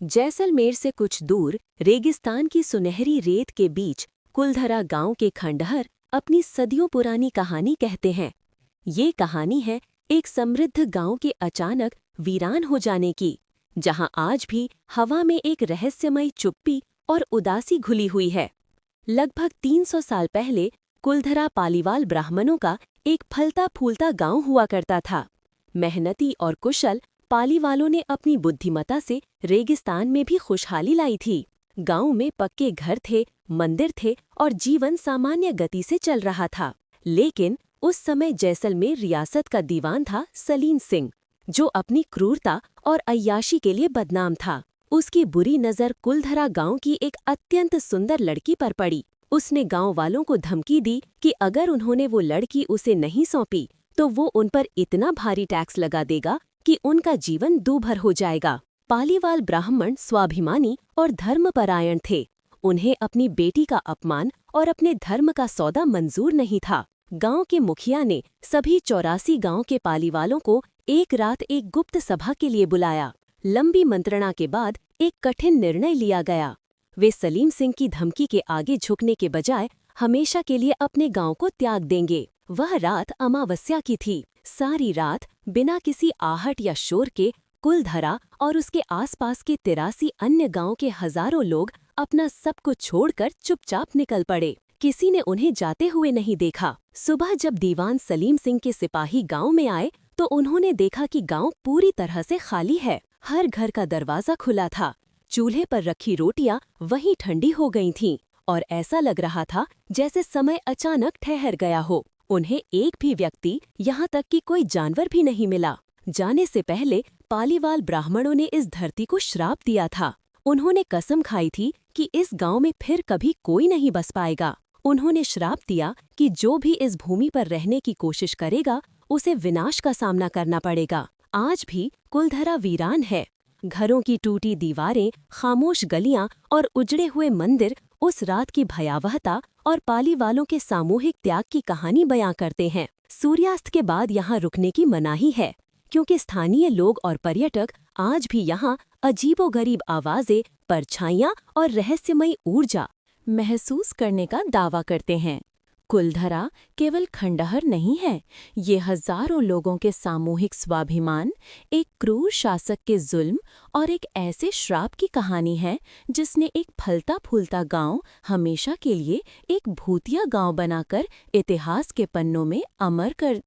जैसलमेर से कुछ दूर रेगिस्तान की सुनहरी रेत के बीच कुलधरा गांव के खंडहर अपनी सदियों पुरानी कहानी कहते हैं। ये कहानी है एक समृद्ध गांव के अचानक वीरान हो जाने की, जहां आज भी हवा में एक रहस्यमयी चुप्पी और उदासी घुली हुई है। लगभग 300 साल पहले कुलधरा पालीवाल ब्राह्मणों का एक फलता फूलता गांव हुआ करता था। मेहनती और कुशल पालीवालों ने अपनी बुद्धिमत्ता से रेगिस्तान में भी खुशहाली लाई थी। गांव में पक्के घर थे, मंदिर थे और जीवन सामान्य गति से चल रहा था। लेकिन उस समय जैसलमेर रियासत का दीवान था सलीम सिंह, जो अपनी क्रूरता और अय्याशी के लिए बदनाम था। उसकी बुरी नज़र कुलधरा गांव की एक अत्यंत सुंदर लड़की पर पड़ी। उसने गांव वालों को धमकी दी कि अगर उन्होंने वो लड़की उसे नहीं सौंपी तो वो उन पर इतना भारी टैक्स लगा देगा कि उनका जीवन दूभर हो जाएगा। पालीवाल ब्राह्मण स्वाभिमानी और धर्मपरायण थे। उन्हें अपनी बेटी का अपमान और अपने धर्म का सौदा मंजूर नहीं था। गांव के मुखिया ने सभी 84 गांव के पालीवालों को एक रात एक गुप्त सभा के लिए बुलाया। लंबी मंत्रणा के बाद एक कठिन निर्णय लिया गया। वे सलीम सिंह की धमकी के आगे झुकने के बजाय हमेशा के लिए अपने गांव को त्याग देंगे। वह रात अमावस्या की थी। सारी रात बिना किसी आहट या शोर के कुलधरा और उसके आसपास के 83 अन्य गांव के हजारों लोग अपना सब कुछ छोड़कर चुपचाप निकल पड़े। किसी ने उन्हें जाते हुए नहीं देखा। सुबह जब दीवान सलीम सिंह के सिपाही गांव में आए तो उन्होंने देखा कि गांव पूरी तरह से खाली है। हर घर का दरवाजा खुला था। चूल्हे पर रखी रोटियां वहीं ठंडी हो गई थीं और ऐसा लग रहा था जैसे समय अचानक ठहर गया हो। उन्हें एक भी व्यक्ति, यहाँ तक कि कोई जानवर भी नहीं मिला। जाने से पहले पालीवाल ब्राह्मणों ने इस धरती को श्राप दिया था। उन्होंने कसम खाई थी कि इस गांव में फिर कभी कोई नहीं बस पाएगा। उन्होंने श्राप दिया कि जो भी इस भूमि पर रहने की कोशिश करेगा उसे विनाश का सामना करना पड़ेगा। आज भी कुलधरा वीरान है। घरों की टूटी दीवारें, खामोश गलियां और उजड़े हुए मंदिर उस रात की भयावहता और पालीवालों के सामूहिक त्याग की कहानी बयां करते हैं। सूर्यास्त के बाद यहाँ रुकने की मनाही है, क्योंकि स्थानीय लोग और पर्यटक आज भी यहाँ अजीबोगरीब आवाजें, परछाइयाँ और रहस्यमयी ऊर्जा महसूस करने का दावा करते हैं। कुलधरा केवल खंडहर नहीं है, ये हजारों लोगों के सामूहिक स्वाभिमान, एक क्रूर शासक के जुल्म और एक ऐसे श्राप की कहानी है जिसने एक फलता फूलता गांव हमेशा के लिए एक भूतिया गांव बनाकर इतिहास के पन्नों में अमर कर